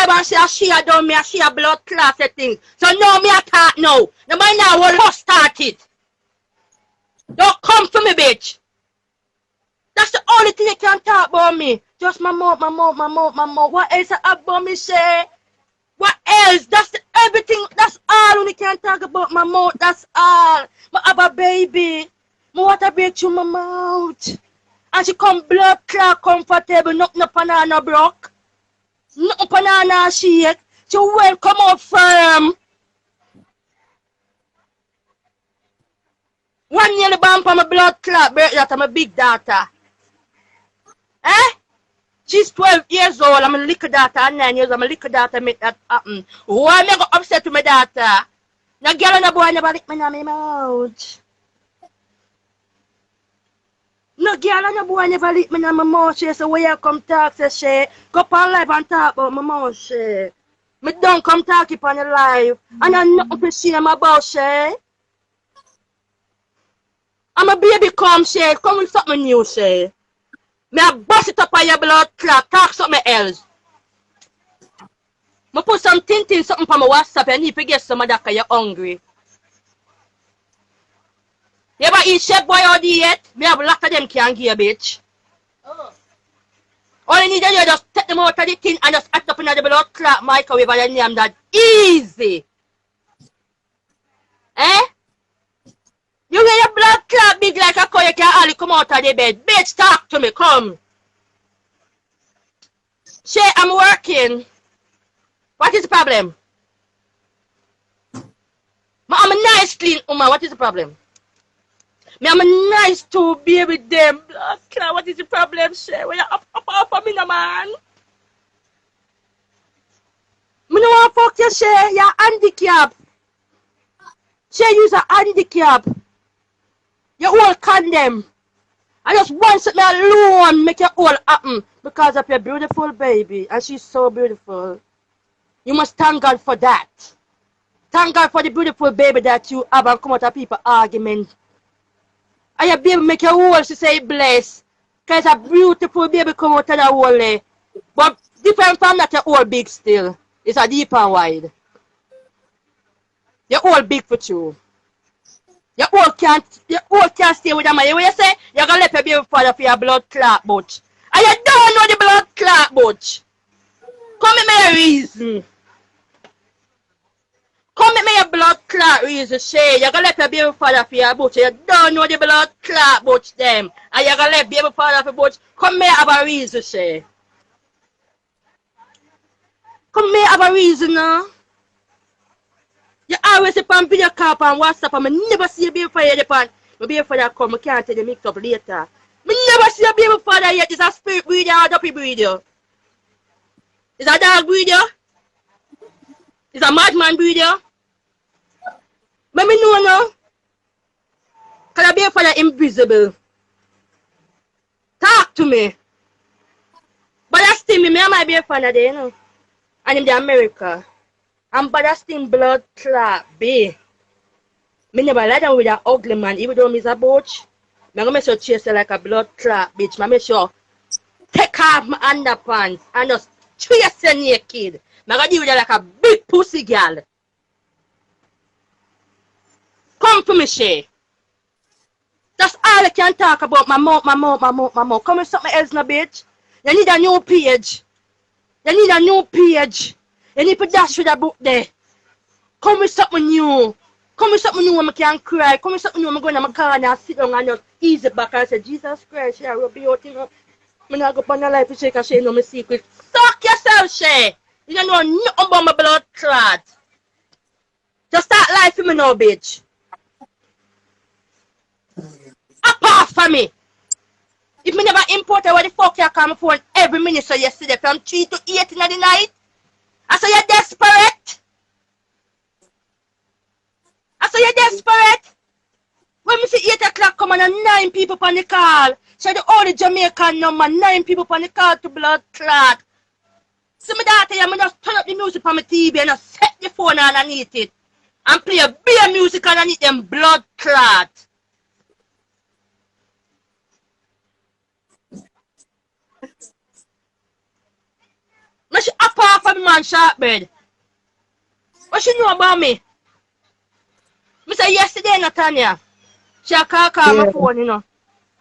live and say she a done me and she a blood clot things. So now me a talk now. The man now will not start it. Don't come for me, bitch. That's the only thing you can talk about me. Just my mouth. What else about me, Shay? What else? That's everything. That's all we can talk about my mouth. That's all. I have a baby. My water break through my mouth. And she come blood clot comfortable. Nothing up on her no broke. Nothing up on her no shake. She will come out firm. 1 year the bump on my blood clot break that. I'm a big daughter. Eh? She's 12 years old. I'm a little daughter. And 9 years. I'm a little daughter. Make that happen. Why am I go upset with my daughter? No girl and a boy never lick me in my mouth. No girl and a boy never lick me in my mouth. She say, where you come talk, say Shay. Go up on live and talk about my mouth, Shay. Me don't come talk upon your live. And I'm nothing to shame about, Shay. I'm a baby come, Shay. Come with something new, Shay. Me a bust it up on your blood clot. Talk something else. Me put some something on my WhatsApp. You need to get some of that because you're hungry. You ever eat chef boy or yet? Me have a lot of them can give a bitch. Oh. All you need is just take them out of the tin and just act up in the blood clot microwave and you name that easy. Eh? You get your blood clot big like a cow, you can hardly come out of the bed. Bitch, talk to me, come. Shay, I'm working. What is the problem? I'm a nice clean woman. What is the problem? Me, I'm a nice to be with them. Blood clot, what is the problem, Shay? When you up for me, no man. Me no want to fuck you, Shay. You're handicapped. Shay, you's a handicap. You all condemn. I just want something alone make you all happen because of your beautiful baby. And she's so beautiful. You must thank God for that. Thank God for the beautiful baby that you have and come out of people argument. And your baby make you all she say bless. Because a beautiful baby come out of the hole. But different from that, you're all big still. It's a deep and wide. You're all big for you. You all can't stay with them. You say you're gonna let your baby father for your blood clot, butch. And you don't know the blood clot, butch. Come with me a reason. Come with me a blood clot reason, Shay. You're gonna let your baby father for your butch. You don't know the blood clot, butch them. And you're gonna let baby father for butch. Come here have a reason, Shay. Come here have a reason now. You always say on video call on WhatsApp and I never see your baby father yet. My baby father come, I can't tell you mix up later. I never see your baby father yet. Is a spirit breeder or a duppy breeder? Is a dog breeder? Is a madman breeder? Let me know now. Because your baby father invisible. Talk to me. But that's still me and my baby father there, you know. And in the America. And but that's still blood clot, B. Me never lie down with an ugly man, even though he's a butch. I'm gonna make sure chase like a blood clot, bitch. I make sure take off my underpants and just chase you naked. I'm gonna do with you like a big pussy girl. Come for me, Shay. That's all I can talk about. My mouth. Come with something else, no bitch. You need a new page. You need to dash with a book there. Come with something new. Come with something new when I can cry. Come with something new when I go in my car and I sit down and just ease it back and say, Jesus Christ, Shay, I will be out, you know. I'm not going to go on the life to shake and Shay know my secret. Suck yourself, Shay. You don't know nothing about my blood clot. Just start life for me now, bitch. Apart from me. If me never imported what the fuck you come phone every minute so yesterday from 3 to 8 in the night. I saw you're desperate. When we see 8 o'clock come on and 9 people on the call. So the only Jamaican number, 9 people on the call to blood clot. So my daughter, I just turn up the music on my TV and just set the phone underneath it. And play a beer music underneath them blood clot. I should apart for me man Shortbread. What she know about me? Me say yesterday, Natanya. She call my phone, you know.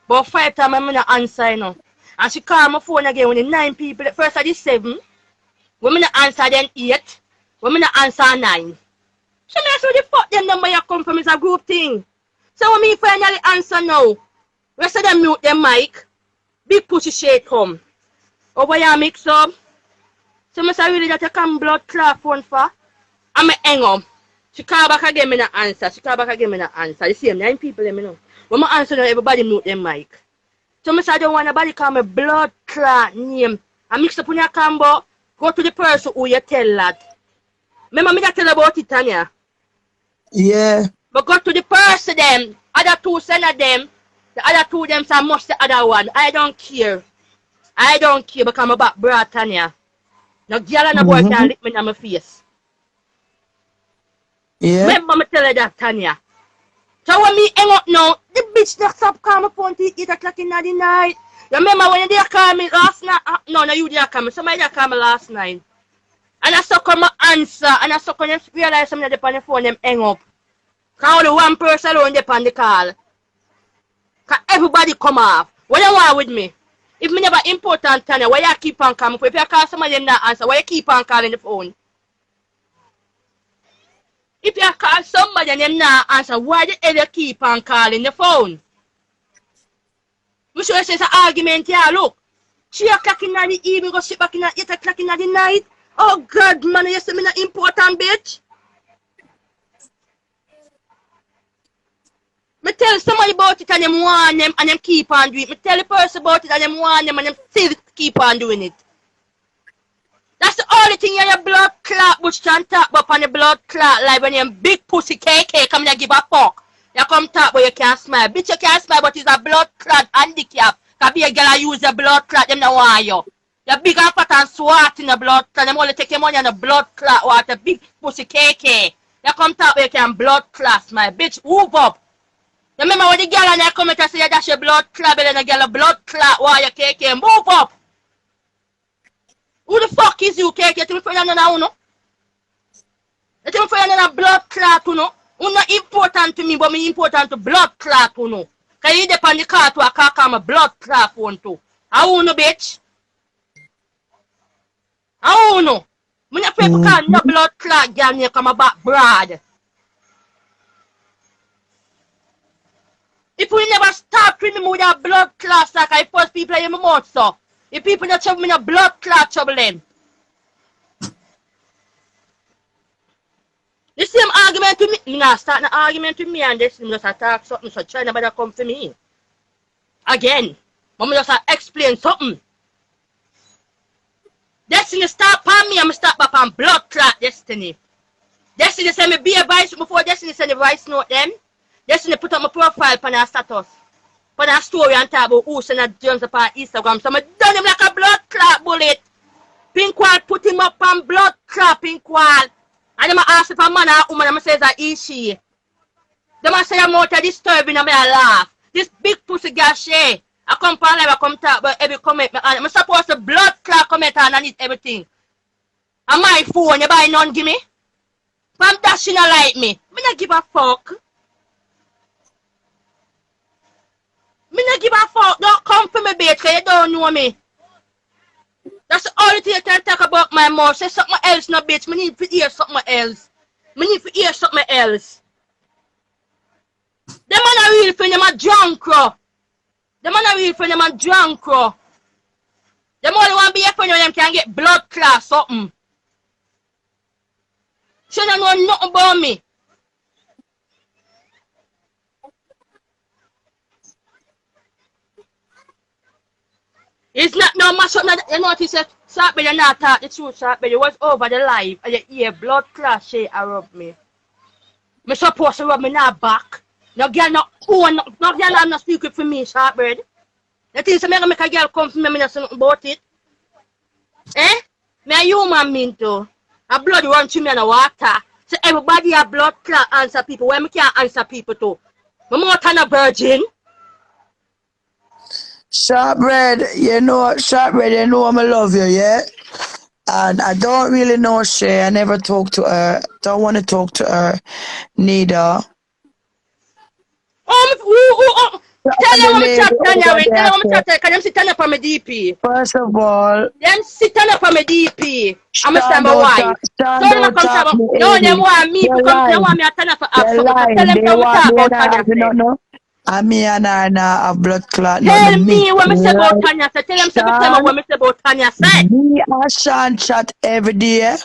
But 5 times I'm not answer, you know. And she call my phone again when the 9 people. First I did 7. When I not answer then 8. When I not answer 9. So me ask where the fuck them number you come from is a group thing. So when me finally answer now, rest of them mute them mic. Big pussy Shay come. Over here mix up. So me say really that you come blood clot phone for. And me hang up. She call back again, me not answer. She call back again, me not answer. The same 9 people, let me know. When I answer now, everybody mute them mic. So me say I don't want nobody call me blood clot name. I mix up on your combo. Go to the person who you tell that. Remember me that tell about it, Tanya? Yeah. But go to the person them. Other 2 send of them. The other 2 them say must the other one. I don't care. I don't care because I'm about bra, Tanya. No girl and no boy can lick me in my face. Yeah. Remember me tell you that, Tanya. So when me hang up now, the bitch that stop call my phone till 8 o'clock in the night. You remember when they call me last night? No, you did call me. Somebody that call me last night. And I suck on my answer. And I suck on them realize something that on the phone them hang up. Because only one person alone they on the call. Because everybody come off. What you want with me? If me never important, Tanya, why you keep on coming? If you call somebody them not answer, why you keep on calling the phone? If you call somebody and them not answer, why the hell you keep on calling the phone? We should say it's an argument here, look. 3 o'clock in the evening, go sit back in at 8 o'clock in the night. Oh God, man, you say me not important, bitch. Me tell somebody about it and them want them and them keep on doing it. Me tell the person about it and them want them and them still keep on doing it. That's the only thing you blood clot which can talk about on the blood clot like when you big pussy KK come there give a fuck. You come talk but you can't smile. Bitch you can't smile but it's a blood clot handicap. Cause be a girl use the blood clot them no want you. You big and fat and swart in the blood clot. Them only take your money on the blood clot water big pussy KK. You come talk but you can blood clot smile. Bitch move up. You remember when the girl and I come and say that's your blood clot and the girl a blood clot wire KK move up. Who the fuck is you, KK? You think you're not uno? You think you're not a blood clot, uno? You're not important to me, but me important to blood clot, uno. Because you depend on the car to a car come a blood clot one too. How uno, bitch? How uno? Me not pay for no blood clot, girl, you come back broad. If we never start with me with a blood clot, like I force people in my mouth, so. If people not trouble me, no blood clot trouble them. The same argument with me. Nah, start an argument with me and this just attack something, so try nobody come for me. Again. But me just explain something. Destiny start on me, I'm start back on blood clot Destiny. Destiny send me be a voice before Destiny send the voice note them. Destiny put up my profile on our status. For that story and talk about who send a Jones upon Instagram. So I done him like a blood clot bullet. Pink Wall put him up on blood clot Pink Wall. And them ask if a man or a woman, them says that he she. Them say I'm out of disturbing and I laugh. This big pussy girl Shay. I come for live, I come talk about every comment. I'm supposed to blood clot comment and I need everything. And my phone, you buy none give me? From that she not like me. Me not give a fuck. Me not give a fuck. Don't come for me, bitch, because you don't know me. That's the only thing you can talk about my mouth. Say something else, no, bitch. Me need to hear something else. Me need to hear something else. Them man a real friend, them a drunk, bro. Them man a real friend, them a drunk, bro. Them only want to be a friend when them can get blood clot something. She don't know nothing about me. It's not no mash up. You know what he said? Sharpbread, you not talk the truth, Sharpbread. You was over the live and you hear blood clot Shay a rub me. Me supposed to rub me now back. No girl no own, no girl have no secret for me, Sharpbread. You think so make a girl come for me, me not say nothing about it? Eh? Me a human mean too. A blood run through me and a water. So everybody have blood clot answer people. Why me can't answer people too? My mouth and a virgin. Sharpbread, you know I love you, yeah? And I don't really know Shay. I never talk to her. Don't want to talk to her neither. Tell The her what me lady chat Tanya over when. Tell there her what me said, chat. Can them sit Tanya for my DP? first of all, Them sit Tanya for my DP. I'm a Sean stand my don't talk, wife. Sean So them a don't come talk talk about, me, no, them Eddie. want me They're to come, they want lying. me to Tanya for have They're something. So tell lying. them They come me want talk me about and I Tanya have say. no. And me and I now a blood clot, not the Tell mix. me what me say about Right? Tanya say. Tell them say me tell me Sean, what me say about Tanya say. me and Sean chat every day.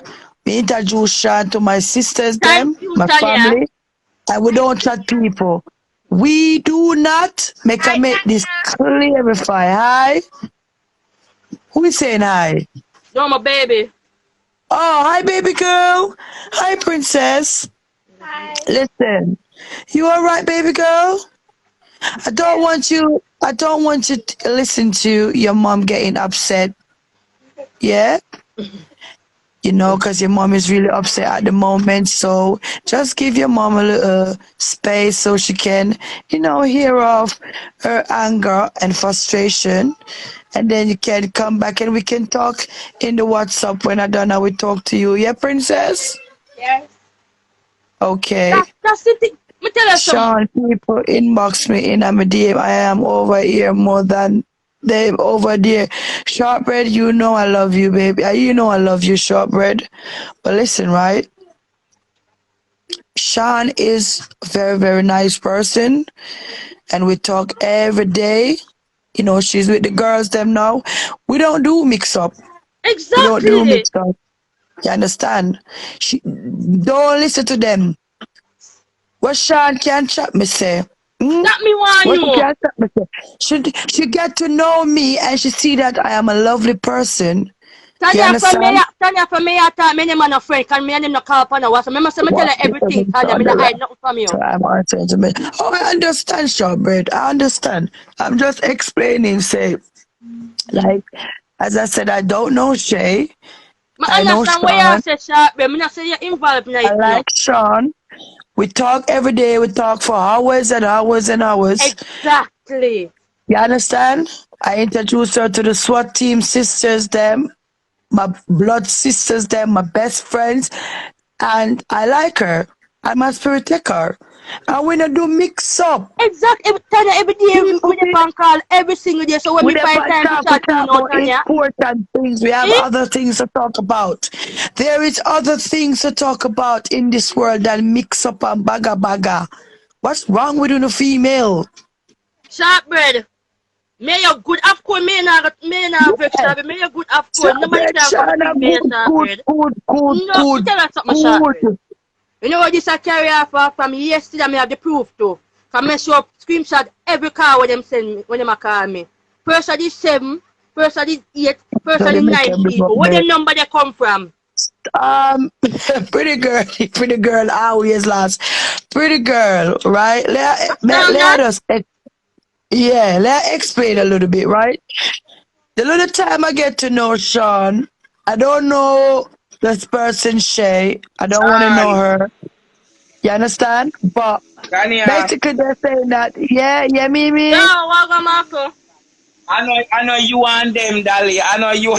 Me introduce Sean to my sisters, Thank them, you, my Tanya. family, and we don't chat people. We do not make this clarify. Hi? Who is saying hi? No, my baby. Oh, hi, baby girl. Hi, princess. Listen, you all right, baby girl? I don't want you to listen to your mom getting upset. Yeah? You know, because your mom is really upset at the moment. So just give your mom a little space so she can, hear off her anger and frustration. And then you can come back and we can talk in the WhatsApp when I done. I will talk to you. Yeah, princess? Yes. Okay. That's the thing. Me tell her something. Sean, people inbox me in my DM. I am over here more than they over there. Shortbread, you know I love you, baby. You know I love you, Shortbread. But listen, right? Sean is a very, very nice person, and we talk every day. She's with the girls them now. We don't do mix up. We don't do Exactly. mix up. You understand? Don't listen to them. What Sean can chat me say? Hmm? That me want What she know. can chat me say? She get to know me and she see that I am a lovely person. You understand? Tanya for me, I thought me and him are no friend. Can me and him no call upon her. So me say me tell What her the everything, heavens Tanya. on Me the not hide right nothing from you. time answering to me. Oh, I understand, Shortbread. I understand. I'm just explaining, say, like, as I said, I don't know Shay. I I know understand where you Sean. say sharp, but me not say you're involved in I it, no. like Sean. We talk every day. We talk for hours and hours and hours. Exactly. You understand? I introduced her to the SWAT team sisters, them, my blood sisters, them, my best friends, and I like her. I'm a spirit taker. And we not do mix up. Exactly. Tanya, every day People we dey on call every single day. So when we me never find time to we chat, you talk know, about Tanya. important things. We have Eh? other things to talk about. There is other things to talk about in this world than mix up and baga. What's wrong with you, female? Sharp bread. May you good of course, may not vex Yeah. sharp bread. May you good of course. Nobody Chocolate can come China, between me and good, sharp good, bread. good, good, No, me good, tell her something sharp bread. good. You know what this a carry off from yesterday, me have the proof too. Cause me show up screenshot every car when them send me, when them a call me. First of the 7, first of the 8, first So of they the make 9 everybody. people. Where the number they come from? Um, pretty girl always last. Pretty girl, right? Let Standard? us, yeah, let explain a little bit, right? The little time I get to know Sean, I don't know this person Shay. I don't want to know Sean, her. You understand? But Tanya, basically they're saying that, yeah, Yo, Mimi. welcome Marco. I know you and them, Dolly. I know you.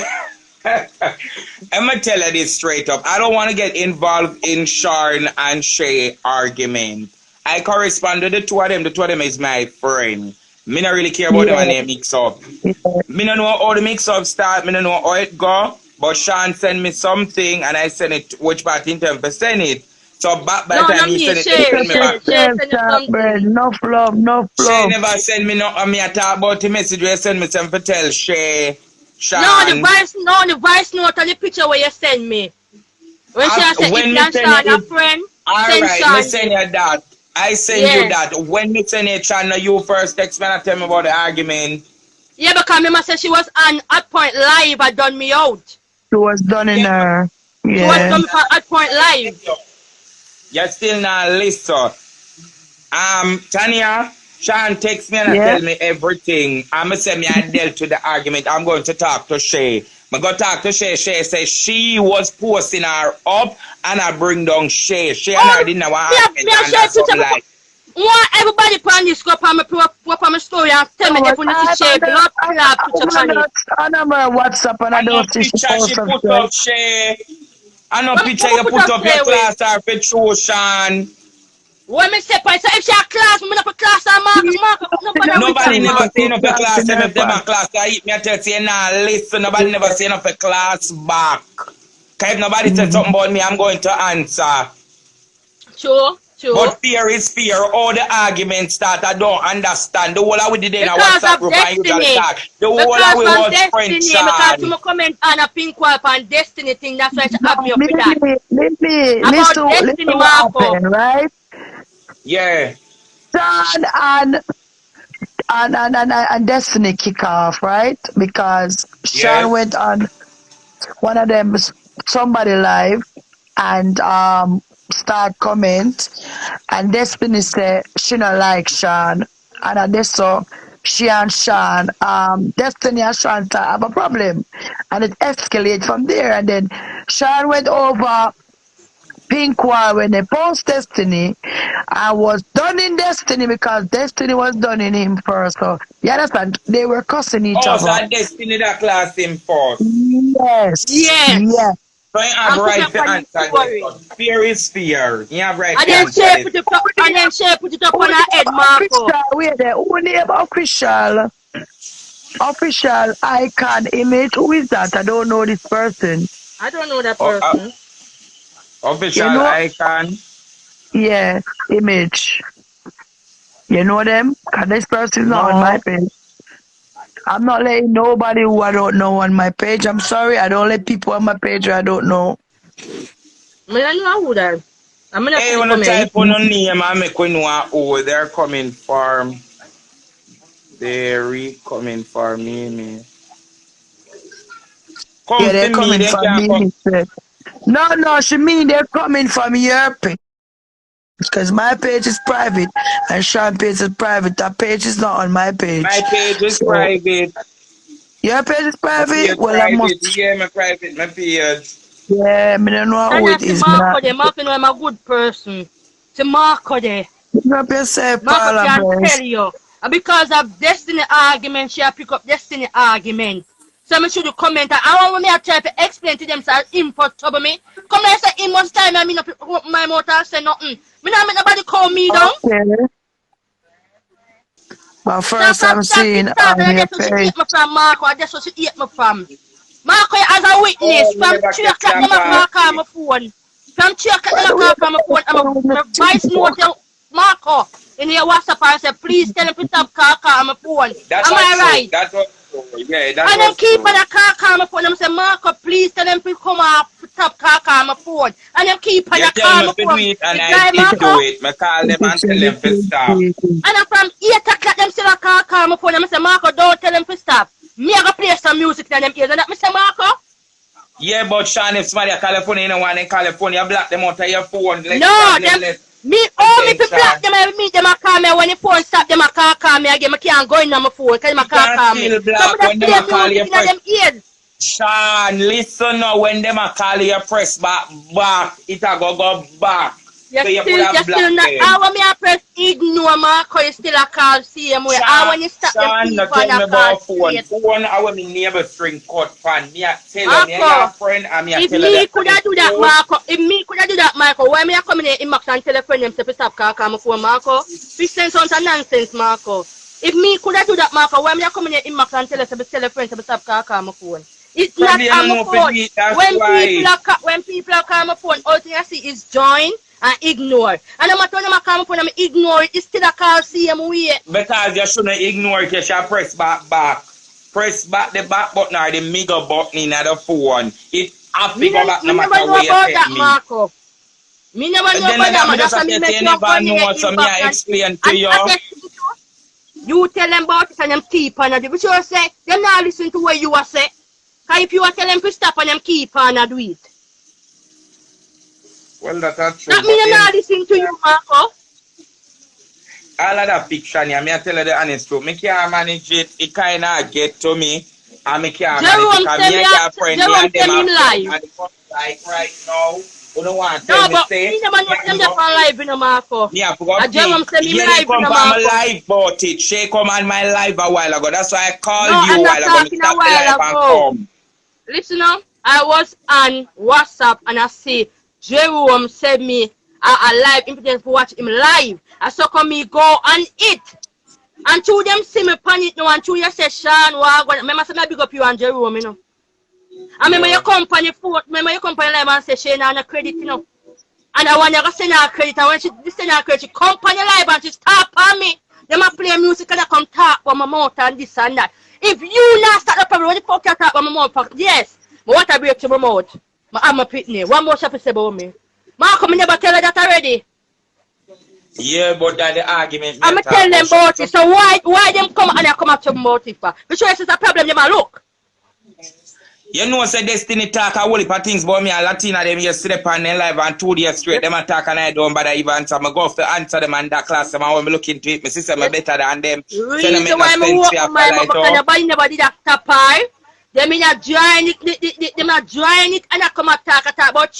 I'm gonna tell you this straight up. I don't want to get involved in Shawn and Shay argument. I correspond to the two of them. The two of them is my friend. Me not really care about them and Yeah, they mix up. yeah. Me don't know how the mix up start. Me don't know how it go. But Shawn send me something and I send it. Which part in time to send it? So back by the No, time not he me. send it, he Shay, send me back. Shay Self send you bread, something. no flop, no Shay flop. never send me no. Me I talk about the message where send me some for tell Shay, Shawn. The voice note and the picture where you send me. When she said if When you me and send you Sean a it, friend, all send right. Me Sean send this. you that. I send you Yeah. that. When me send you channel, you first text me and tell me about the argument. Yeah, because me must say she was on at point live and done me out. It was done in Yeah, her. She was you Yeah. done me still for not at point live. listen. You still not listen. Tanya, Sean text me and Yeah. tell me everything. I'ma say me I dealt with the argument. I'm going to talk to Shay. I go talk to Shay. Shay says she was posting her up and I bring down Shay. Shay and I Oh, didn't have an me argument a and share that's picture something before. like want everybody on this go on my story and tell me if you need to share blood clot picture on it. I know my WhatsApp and I I know don't see she picture post she some put shit. up, Shay. I know When picture me you put put up up your Shay class or for true, Shawn. when me say so if she a class, me not for class and Mark, nobody with that Nobody never Mark. say enough for class. Them if them a class, I eat me. I tell you now. Listen, nobody never say enough for class back. Cause if nobody said something about me, I'm going to answer. True. But fear is fear. All the arguments start, I don't understand. The whole of we did in a Because WhatsApp of group and usually destiny. talk. The whole Because of we from was friends, destiny, because Shawn. to my comment on a pink wall on destiny thing, that's why she No, have me up for that. listen About destiny, what Marco. happened, right? Yeah. John and Destiny kick off, right? Because Sean Yes. went on one of them somebody live and start comment and Destiny said she not like Sean and at this so she and Sean Destiny and Sean have a problem and it escalated from there and then Sean went over Pink War when they post Destiny, I was done in Destiny because Destiny was done in him first. So you understand? They were cussing each Oh, so other. I destiny that class him first. Yes, Yes. yes. So you have I'm putting right up to on the answer this story. one. Fear is fear. You have right And to then answer Shay this. put it up, and then Shay put it up Who on her name head, Marco. official? Wait there. Who name official icon image? Who is that? I don't know this person. I don't know that Oh, person. You official know? icon. Yeah, image. You know them? Cause this person is not on my No. page. I'm not letting nobody who I don't know on my page. I'm sorry, I don't let people on my page who I don't know. I don't know who that. I'm gonna see Hey, the when you comment. type on a name and make we know who they're coming from. They're coming for me. Come Yeah, they're for me, coming they from can't me. come. He said. No, she mean they're coming from your page. Because my page is private and Sean page is private. That page is not on my My page. page is So private. your page is My private? page Well, I private. must. Yeah, my private. My page. Yeah, me don't know And who I it see is. Me Marco not. there. Marco know I'm a good person. See Marco there. Pick up yourself, Marco Paula, can tell please. you. And because of destiny argument, she pick up destiny argument. So me should comment. I want me to try to explain to them so input trouble me. Come here say him must time I mean not open my mouth and say nothing. Me not make nobody call me down. Okay. But So first from I'm start to seeing start, on and your that's what she page. hate me from Marco, and that's what she hate me from. Marco as a Oh, witness, me from never 3 catch o'clock that them a call party. my phone. From 3 o'clock By them a the way, call my phone, and my voice note tell Marco in your WhatsApp and say, please tell him to stop call my phone. That Am was I true. right? That was true. Yeah, that And them was keep on true. a call my phone. Them say, Marco, please tell them to come off, stop call my phone. And them keep on You a tell call me my to do phone. it and The I guy did do Marco. it. I call them and tell them to stop. And I'm from 8 o'clock, them still a call my phone. And I say, Marco, don't tell them to stop. Me I go play some music in them ears. And that me say, Marco? Yeah, but Shawn, if somebody in California, you know, one in California, block them out of your phone. Less No, problem, them, less me, all me to block attention. them, I meet them a call me. When the phone stop, them a call me again. I can't go in on my phone because them a You can call me. still So I block just when them play a call music you in press. them ears. Shawn, listen now, when them a call you press back, it a go back. So you could You have still blocked not, them. I want me to press ignore Marco, you still a call same way. I Shawn, want you stop them Shawn, no people and tell a me call about phone. straight. Phone, I want me neighbor string cut fan. Me a tell her, me a your Marco, friend, and me a if tell her me the coulda honest do that, truth. Marco, if me coulda do that, Marco, why me a come in here inbox and tell a friend them to stop call my phone, Marco? Big sense sounds of nonsense, Marco. If me coulda do that, Marco, why me a come in here inbox and tell a friend to stop call my phone? It's not Probably you on don't my know if you do phone. it, that's why. When people are call my phone, all thing I see is join and ignore. And no matter when I call my phone, I ignore it. It's still a call same way. Because you shouldn't ignore it, you should press back. Press back the back button or the middle button in the phone. It have to go back no Me never matter know where you about that, send me. Marco. Me never know Then about that, that me man. just That's why have me to say make you you never go in know, the so me inbox I explain to and you. attest to it. You tell them about it and them keep on it. But you say, them not listen to what you are say. Because if you are telling them to stop and them keep on and do it. Well, that's true, That mean but them then not listen to you, Marco. all of that fiction, yeah, me I tell you the honest truth. Me can't manage it. It kind of get to me, and me can't manage it. Jerome Because send me me and your friend, me Jerome and them send are him friends, live. and it's like right now. You don't want to No, tell me, but say. me never know them just on live in the Marco. Yeah, I forgot I just say me yeah, they live in come the from my Marco. live about it. Shay come on my live a while ago. That's why I No, called you a I'm not while ago. Me talking a stop the while live and ago. come. Listen up. I was on WhatsApp and I see Jerome send me a live invitation to watch him live. I saw come me go on it. And two them see me pan it now and two you say Shawn Wagwan. Remember say me big up you and Jerome, you know. And remember your company foot, remember your company live and say Shay now no credit, you know. And I want you to send her credit. And when she send her credit, she come on your live and she start on me. Them a play music and I come talk about my mouth and this and that. If you not start the problem, what the fuck you talk about my mouth? Yes. But what I break to my mouth? I'm a pitney. One more shop to say about me. Malcolm never tell her that already. Yeah, but that the argument me I'm talk tell them about so it. So why them come and I come at your mouth if because it's a problem them a look. you know, say Destiny talk a whole heap of things about me and Latina them yesterday on their live and 2 days straight. Them attack and I don't bother even answer. I go off to answer them and that class them and when me look into it, my sister me better than them. So them make Reason no why I sense walk for on my mouth light because up. nobody never did that tap pie. Them in a join it, them a join it and I come and talk about